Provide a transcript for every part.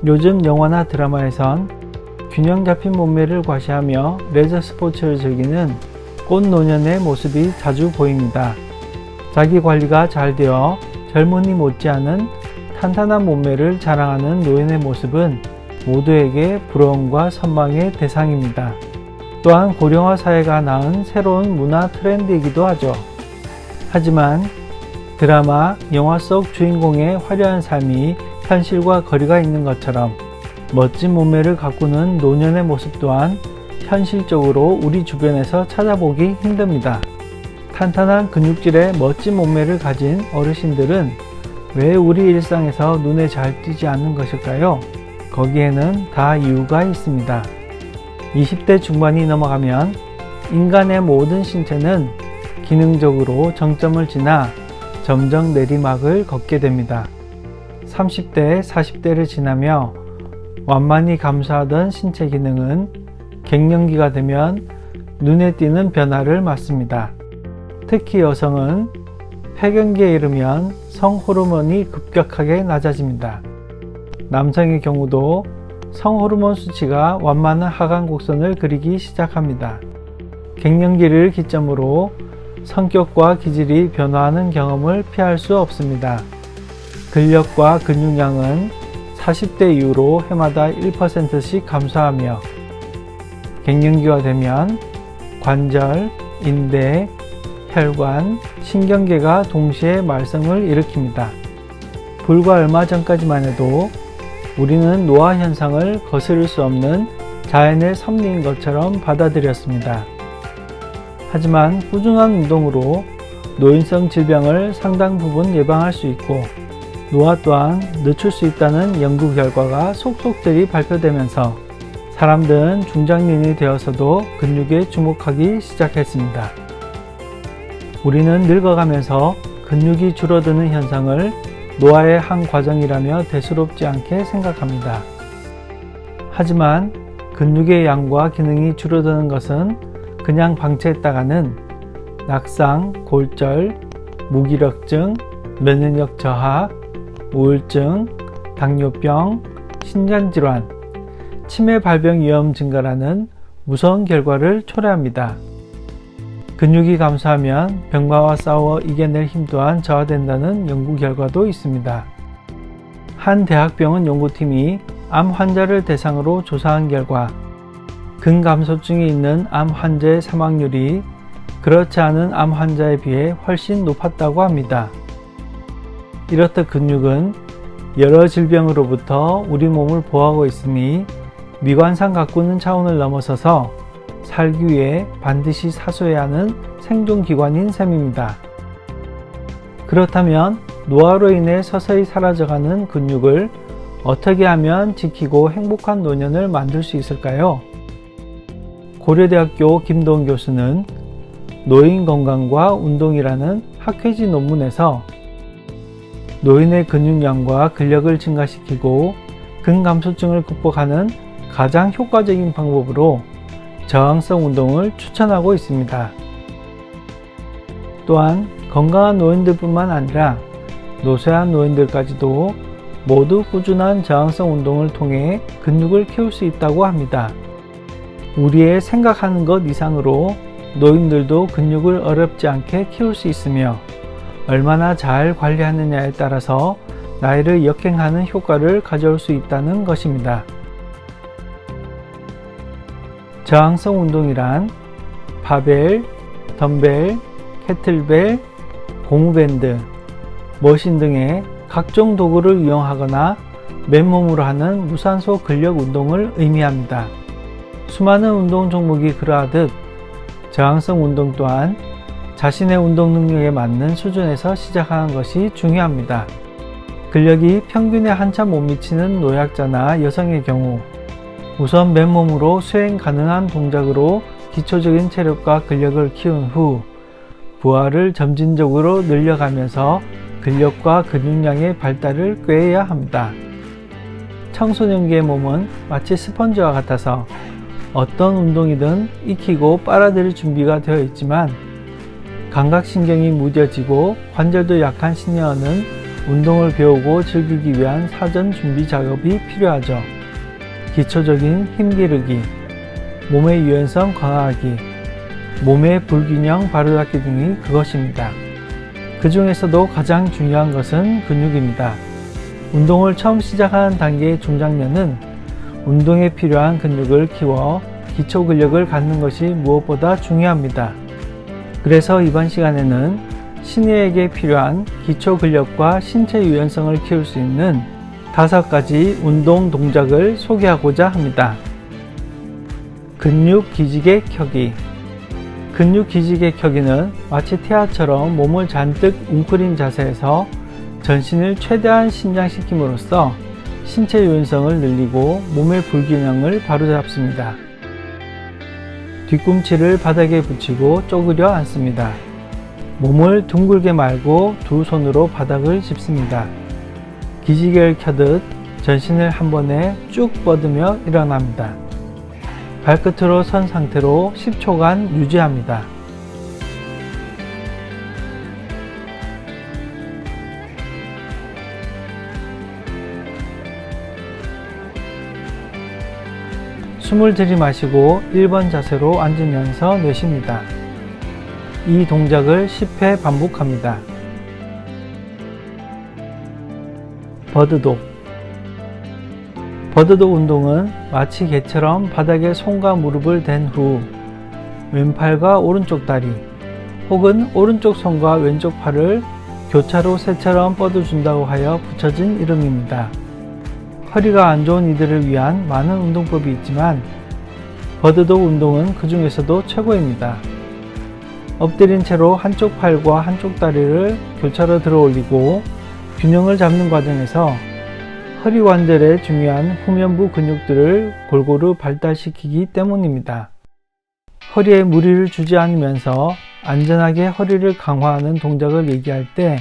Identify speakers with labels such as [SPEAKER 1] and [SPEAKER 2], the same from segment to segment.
[SPEAKER 1] 요즘 영화나 드라마에선 균형 잡힌 몸매를 과시하며 레저 스포츠를 즐기는 꽃노년의 모습이 자주 보입니다. 자기 관리가 잘 되어 젊은이 못지않은 탄탄한 몸매를 자랑하는 노인의 모습은 모두에게 부러움과 선망의 대상입니다. 또한 고령화 사회가 낳은 새로운 문화 트렌드이기도 하죠. 하지만 드라마, 영화 속 주인공의 화려한 삶이 현실과 거리가 있는 것처럼 멋진 몸매를 가꾸는 노년의 모습 또한 현실적으로 우리 주변에서 찾아보기 힘듭니다. 탄탄한 근육질의 멋진 몸매를 가진 어르신들은 왜 우리 일상에서 눈에 잘 띄지 않는 것일까요? 거기에는 다 이유가 있습니다. 20대 중반이 넘어가면 인간의 모든 신체는 기능적으로 정점을 지나 점점 내리막을 걷게 됩니다. 30대, 40대를 지나며 완만히 감소하던 신체 기능은 갱년기가 되면 눈에 띄는 변화를 맞습니다. 특히 여성은 폐경기에 이르면 성호르몬이 급격하게 낮아집니다. 남성의 경우도 성호르몬 수치가 완만한 하강 곡선을 그리기 시작합니다. 갱년기를 기점으로 성격과 기질이 변화하는 경험을 피할 수 없습니다. 근력과 근육량은 40대 이후로 해마다 1%씩 감소하며 갱년기가 되면 관절, 인대, 혈관, 신경계가 동시에 말썽을 일으킵니다. 불과 얼마 전까지만 해도 우리는 노화 현상을 거스를 수 없는 자연의 섭리인 것처럼 받아들였습니다. 하지만 꾸준한 운동으로 노인성 질병을 상당 부분 예방할 수 있고 노화 또한 늦출 수 있다는 연구 결과가 속속들이 발표되면서 사람들은 중장년이 되어서도 근육에 주목하기 시작했습니다. 우리는 늙어가면서 근육이 줄어드는 현상을 노화의 한 과정이라며 대수롭지 않게 생각합니다. 하지만 근육의 양과 기능이 줄어드는 것은 그냥 방치했다가는 낙상, 골절, 무기력증, 면역력 저하, 우울증, 당뇨병, 신장질환, 치매 발병 위험 증가라는 무서운 결과를 초래합니다. 근육이 감소하면 병과와 싸워 이겨낼 힘 또한 저하된다는 연구 결과도 있습니다. 한 대학병원 연구팀이 암 환자를 대상으로 조사한 결과 근감소증이 있는 암 환자의 사망률이 그렇지 않은 암 환자에 비해 훨씬 높았다고 합니다. 이렇듯 근육은 여러 질병으로부터 우리 몸을 보호하고 있으니 미관상 가꾸는 차원을 넘어서서 살기 위해 반드시 사수해야 하는 생존기관인 셈입니다. 그렇다면 노화로 인해 서서히 사라져가는 근육을 어떻게 하면 지키고 행복한 노년을 만들 수 있을까요? 고려대학교 김도훈 교수는 노인 건강과 운동이라는 학회지 논문에서 노인의 근육량과 근력을 증가시키고 근감소증을 극복하는 가장 효과적인 방법으로 저항성 운동을 추천하고 있습니다. 또한 건강한 노인들뿐만 아니라 노쇠한 노인들까지도 모두 꾸준한 저항성 운동을 통해 근육을 키울 수 있다고 합니다. 우리의 생각하는 것 이상으로 노인들도 근육을 어렵지 않게 키울 수 있으며 얼마나 잘 관리하느냐에 따라서 나이를 역행하는 효과를 가져올 수 있다는 것입니다. 저항성 운동이란 바벨, 덤벨, 캐틀벨, 고무밴드, 머신 등의 각종 도구를 이용하거나 맨몸으로 하는 무산소 근력 운동을 의미합니다. 수많은 운동 종목이 그러하듯 저항성 운동 또한 자신의 운동 능력에 맞는 수준에서 시작하는 것이 중요합니다. 근력이 평균에 한참 못 미치는 노약자나 여성의 경우 우선 맨몸으로 수행 가능한 동작으로 기초적인 체력과 근력을 키운 후 부하를 점진적으로 늘려가면서 근력과 근육량의 발달을 꾀해야 합니다. 청소년기의 몸은 마치 스펀지와 같아서 어떤 운동이든 익히고 빨아들일 준비가 되어 있지만 감각신경이 무뎌지고 관절도 약한 시니어는 운동을 배우고 즐기기 위한 사전 준비 작업이 필요하죠. 기초적인 힘기르기, 몸의 유연성 강화하기, 몸의 불균형 바로잡기 등이 그것입니다. 그 중에서도 가장 중요한 것은 근육입니다. 운동을 처음 시작하는 단계의 중장년은 운동에 필요한 근육을 키워 기초 근력을 갖는 것이 무엇보다 중요합니다. 그래서 이번 시간에는 시니어에게 필요한 기초 근력과 신체 유연성을 키울 수 있는 5가지 운동 동작을 소개하고자 합니다. 근육 기지개 켜기. 근육 기지개 켜기는 마치 태아처럼 몸을 잔뜩 웅크린 자세에서 전신을 최대한 신장시킴으로써 신체 유연성을 늘리고 몸의 불균형을 바로잡습니다. 뒤꿈치를 바닥에 붙이고 쪼그려 앉습니다. 몸을 둥글게 말고 두 손으로 바닥을 짚습니다. 기지개를 켜듯 전신을 한 번에 쭉 뻗으며 일어납니다. 발끝으로 선 상태로 10초간 유지합니다. 숨을 들이마시고 1번 자세로 앉으면서 내쉽니다. 이 동작을 10회 반복합니다. 버드독. 버드독 운동은 마치 개처럼 바닥에 손과 무릎을 댄 후 왼팔과 오른쪽 다리 혹은 오른쪽 손과 왼쪽 팔을 교차로 새처럼 뻗어준다고 하여 붙여진 이름입니다. 허리가 안 좋은 이들을 위한 많은 운동법이 있지만 버드독 운동은 그 중에서도 최고입니다. 엎드린 채로 한쪽 팔과 한쪽 다리를 교차로 들어 올리고 균형을 잡는 과정에서 허리 관절에 중요한 후면부 근육들을 골고루 발달시키기 때문입니다. 허리에 무리를 주지 않으면서 안전하게 허리를 강화하는 동작을 얘기할 때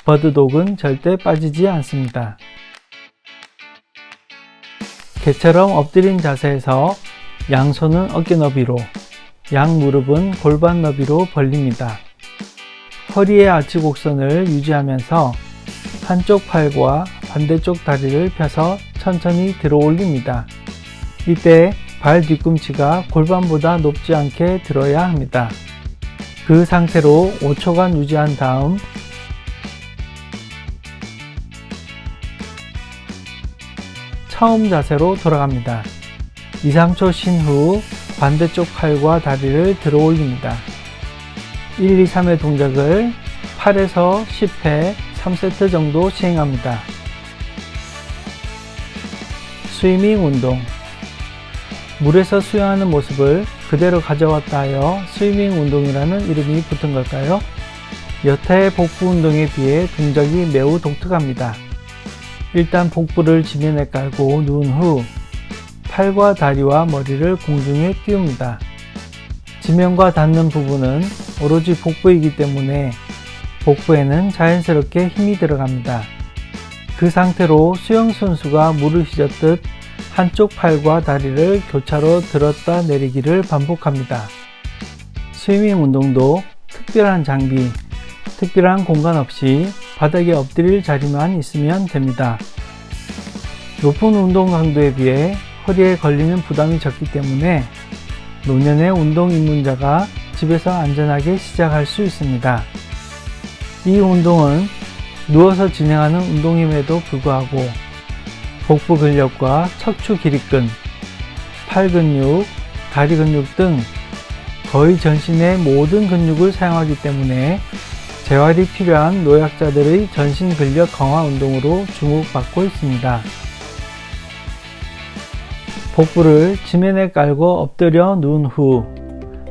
[SPEAKER 1] 버드독은 절대 빠지지 않습니다. 개처럼 엎드린 자세에서 양손은 어깨 너비로, 양 무릎은 골반 너비로 벌립니다. 허리의 아치 곡선을 유지하면서 한쪽 팔과 반대쪽 다리를 펴서 천천히 들어 올립니다. 이때 발 뒤꿈치가 골반보다 높지 않게 들어야 합니다. 그 상태로 5초간 유지한 다음 처음 자세로 돌아갑니다. 2, 3초 쉰 후 반대쪽 팔과 다리를 들어 올립니다. 1, 2, 3의 동작을 8에서 10회 3세트 정도 시행합니다. 스위밍 운동. 물에서 수영하는 모습을 그대로 가져왔다 하여 스위밍 운동이라는 이름이 붙은 걸까요? 여타의 복부 운동에 비해 동작이 매우 독특합니다. 일단 복부를 지면에 깔고 누운 후 팔과 다리와 머리를 공중에 띄웁니다. 지면과 닿는 부분은 오로지 복부이기 때문에 복부에는 자연스럽게 힘이 들어갑니다. 그 상태로 수영선수가 물을 휘젓듯 한쪽 팔과 다리를 교차로 들었다 내리기를 반복합니다. 스위밍 운동도 특별한 장비, 특별한 공간 없이 바닥에 엎드릴 자리만 있으면 됩니다. 높은 운동 강도에 비해 허리에 걸리는 부담이 적기 때문에 노년의 운동 입문자가 집에서 안전하게 시작할 수 있습니다. 이 운동은 누워서 진행하는 운동임에도 불구하고 복부 근력과 척추 기립근, 팔 근육, 다리 근육 등 거의 전신의 모든 근육을 사용하기 때문에 재활이 필요한 노약자들의 전신 근력 강화 운동으로 주목받고 있습니다. 복부를 지면에 깔고 엎드려 누운 후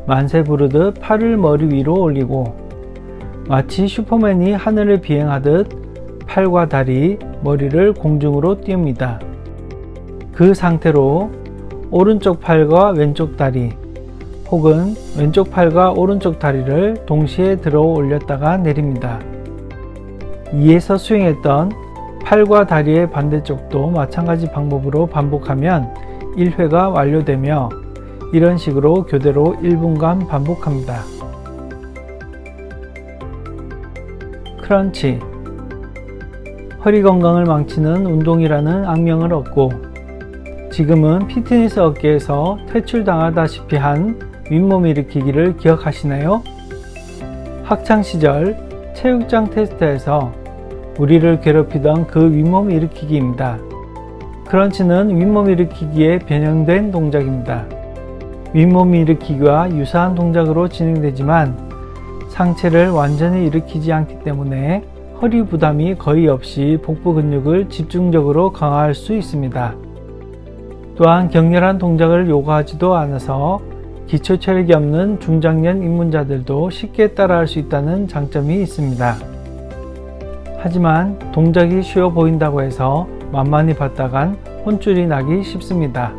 [SPEAKER 1] 만세 부르듯 팔을 머리 위로 올리고 마치 슈퍼맨이 하늘을 비행하듯 팔과 다리, 머리를 공중으로 띄웁니다. 그 상태로 오른쪽 팔과 왼쪽 다리 혹은 왼쪽 팔과 오른쪽 다리를 동시에 들어 올렸다가 내립니다. 위에서 수행했던 팔과 다리의 반대쪽도 마찬가지 방법으로 반복하면 1회가 완료되며 이런 식으로 교대로 1분간 반복합니다. 크런치. 허리 건강을 망치는 운동이라는 악명을 얻고 지금은 피트니스 업계에서 퇴출당하다시피 한 윗몸 일으키기를 기억하시나요? 학창시절 체육장 테스트에서 우리를 괴롭히던 그 윗몸 일으키기입니다. 크런치는 윗몸 일으키기의 변형된 동작입니다. 윗몸 일으키기와 유사한 동작으로 진행되지만 상체를 완전히 일으키지 않기 때문에 허리 부담이 거의 없이 복부 근육을 집중적으로 강화할 수 있습니다. 또한 격렬한 동작을 요구하지도 않아서 기초 체력이 없는 중장년 입문자들도 쉽게 따라할 수 있다는 장점이 있습니다. 하지만 동작이 쉬워 보인다고 해서 만만히 봤다간 혼쭐이 나기 쉽습니다.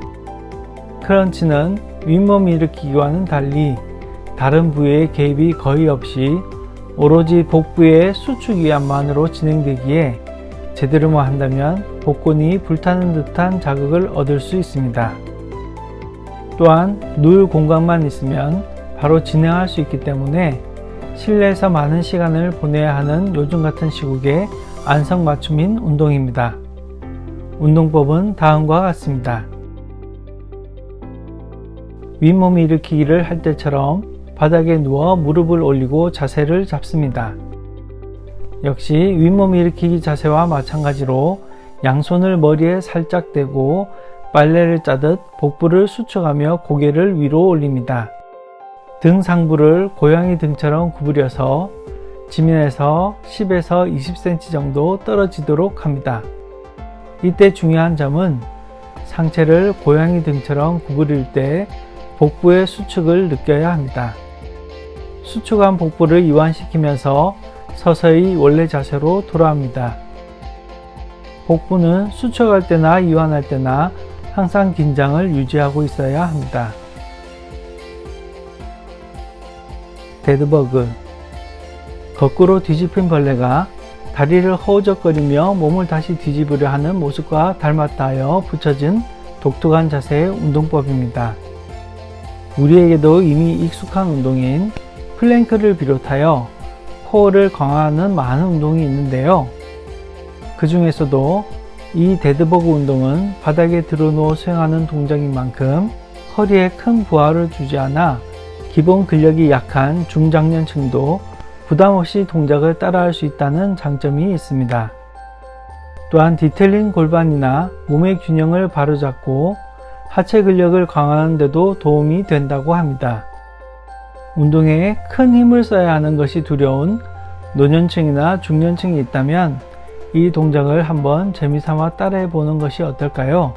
[SPEAKER 1] 크런치는 윗몸 일으키기와는 달리 다른 부위의 개입이 거의 없이 오로지 복부의 수축 위압만으로 진행되기에 제대로만 한다면 복근이 불타는 듯한 자극을 얻을 수 있습니다. 또한 누울 공간만 있으면 바로 진행할 수 있기 때문에 실내에서 많은 시간을 보내야 하는 요즘 같은 시국에 안성맞춤인 운동입니다. 운동법은 다음과 같습니다. 윗몸 일으키기를 할 때처럼 바닥에 누워 무릎을 올리고 자세를 잡습니다. 역시 윗몸 일으키기 자세와 마찬가지로 양손을 머리에 살짝 대고 빨래를 짜듯 복부를 수축하며 고개를 위로 올립니다. 등 상부를 고양이 등처럼 구부려서 지면에서 10에서 20cm 정도 떨어지도록 합니다. 이때 중요한 점은 상체를 고양이 등처럼 구부릴 때 복부의 수축을 느껴야 합니다. 수축한 복부를 이완시키면서 서서히 원래 자세로 돌아옵니다. 복부는 수축할 때나 이완할 때나 항상 긴장을 유지하고 있어야 합니다. 데드버그. 거꾸로 뒤집힌 벌레가 다리를 허우적거리며 몸을 다시 뒤집으려 하는 모습과 닮았다 하여 붙여진 독특한 자세의 운동법입니다. 우리에게도 이미 익숙한 운동인 플랭크를 비롯하여 코어를 강화하는 많은 운동이 있는데요. 그 중에서도 이 데드버그 운동은 바닥에 드러누워 수행하는 동작인 만큼 허리에 큰 부하를 주지 않아 기본 근력이 약한 중장년층도 부담 없이 동작을 따라할 수 있다는 장점이 있습니다. 또한 뒤틀린 골반이나 몸의 균형을 바로잡고 하체 근력을 강화하는 데도 도움이 된다고 합니다. 운동에 큰 힘을 써야 하는 것이 두려운 노년층이나 중년층이 있다면 이 동작을 한번 재미삼아 따라해 보는 것이 어떨까요?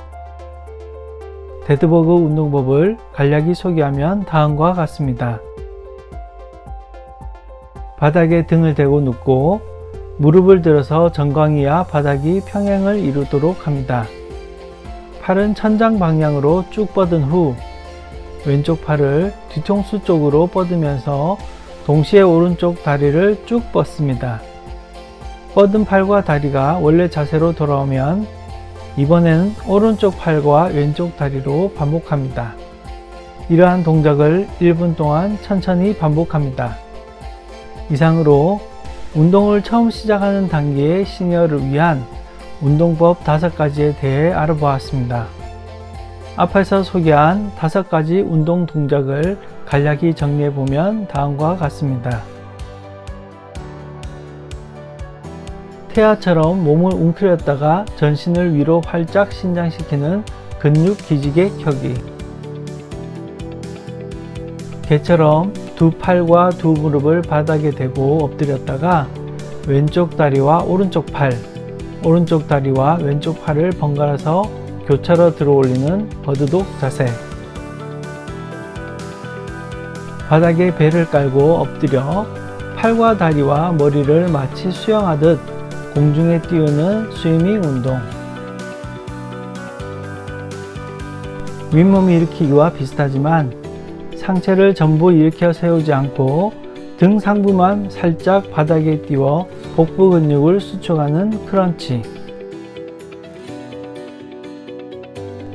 [SPEAKER 1] 데드버그 운동법을 간략히 소개하면 다음과 같습니다. 바닥에 등을 대고 눕고 무릎을 들어서 정강이와 바닥이 평행을 이루도록 합니다. 팔은 천장 방향으로 쭉 뻗은 후 왼쪽 팔을 뒤통수 쪽으로 뻗으면서 동시에 오른쪽 다리를 쭉 뻗습니다. 뻗은 팔과 다리가 원래 자세로 돌아오면 이번에는 오른쪽 팔과 왼쪽 다리로 반복합니다. 이러한 동작을 1분 동안 천천히 반복합니다. 이상으로 운동을 처음 시작하는 단계의 시니어를 위한 운동법 5가지에 대해 알아보았습니다. 앞에서 소개한 5가지 운동 동작을 간략히 정리해보면 다음과 같습니다. 태아처럼 몸을 웅크렸다가 전신을 위로 활짝 신장시키는 근육 기지개 켜기. 개처럼 두 팔과 두 무릎을 바닥에 대고 엎드렸다가 왼쪽 다리와 오른쪽 팔, 오른쪽 다리와 왼쪽 팔을 번갈아서 교차로 들어 올리는 버드독 자세. 바닥에 배를 깔고 엎드려 팔과 다리와 머리를 마치 수영하듯 공중에 띄우는 스위밍 운동. 윗몸 일으키기와 비슷하지만 상체를 전부 일으켜 세우지 않고 등 상부만 살짝 바닥에 띄워 복부 근육을 수축하는 크런치.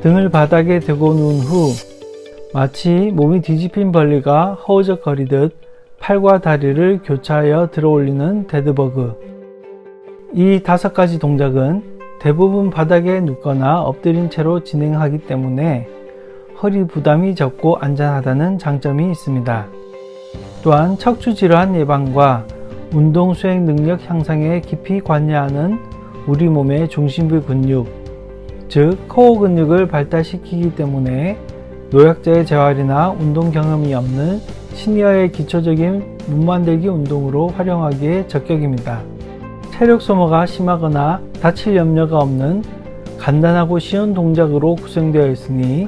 [SPEAKER 1] 등을 바닥에 대고 누운 후 마치 몸이 뒤집힌 벌레가 허우적거리듯 팔과 다리를 교차하여 들어 올리는 데드버그. 이 5가지 동작은 대부분 바닥에 눕거나 엎드린 채로 진행하기 때문에 허리 부담이 적고 안전하다는 장점이 있습니다. 또한 척추 질환 예방과 운동 수행 능력 향상에 깊이 관여하는 우리 몸의 중심부 근육, 즉 코어 근육을 발달시키기 때문에 노약자의 재활이나 운동 경험이 없는 시니어의 기초적인 몸만들기 운동으로 활용하기에 적격입니다. 체력 소모가 심하거나 다칠 염려가 없는 간단하고 쉬운 동작으로 구성되어 있으니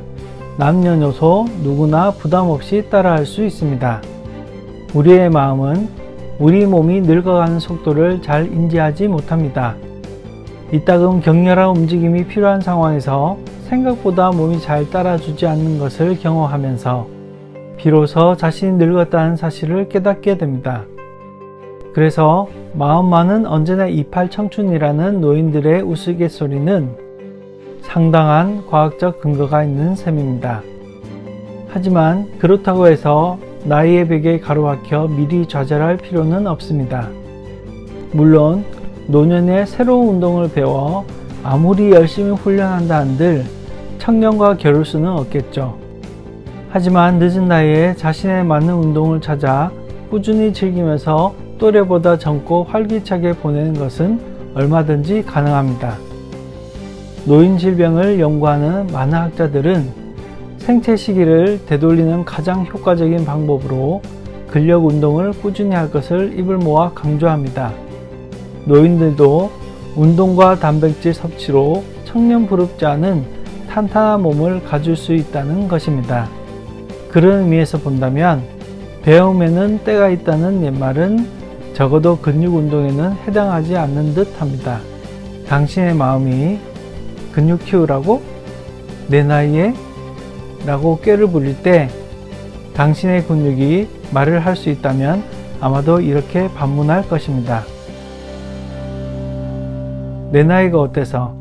[SPEAKER 1] 남녀노소 누구나 부담 없이 따라할 수 있습니다. 우리의 마음은 우리 몸이 늙어가는 속도를 잘 인지하지 못합니다. 이따금 격렬한 움직임이 필요한 상황에서 생각보다 몸이 잘 따라주지 않는 것을 경험하면서 비로소 자신이 늙었다는 사실을 깨닫게 됩니다. 그래서 마음만은 언제나 이팔 청춘이라는 노인들의 우스갯소리는 상당한 과학적 근거가 있는 셈입니다. 하지만 그렇다고 해서 나이의 벽에 가로막혀 미리 좌절할 필요는 없습니다. 물론 노년에 새로운 운동을 배워 아무리 열심히 훈련한다 한들 청년과 겨룰 수는 없겠죠. 하지만 늦은 나이에 자신에 맞는 운동을 찾아 꾸준히 즐기면서 또래보다 젊고 활기차게 보내는 것은 얼마든지 가능합니다. 노인 질병을 연구하는 많은 학자들은 생체 시기를 되돌리는 가장 효과적인 방법으로 근력 운동을 꾸준히 할 것을 입을 모아 강조합니다. 노인들도 운동과 단백질 섭취로 청년부럽지 않은 탄탄한 몸을 가질 수 있다는 것입니다. 그런 의미에서 본다면 배움에는 때가 있다는 옛말은 적어도 근육 운동에는 해당하지 않는 듯 합니다. 당신의 마음이 근육 키우라고? 내 나이에? 라고 꾀를 부릴 때 당신의 근육이 말을 할 수 있다면 아마도 이렇게 반문할 것입니다. 내 나이가 어때서?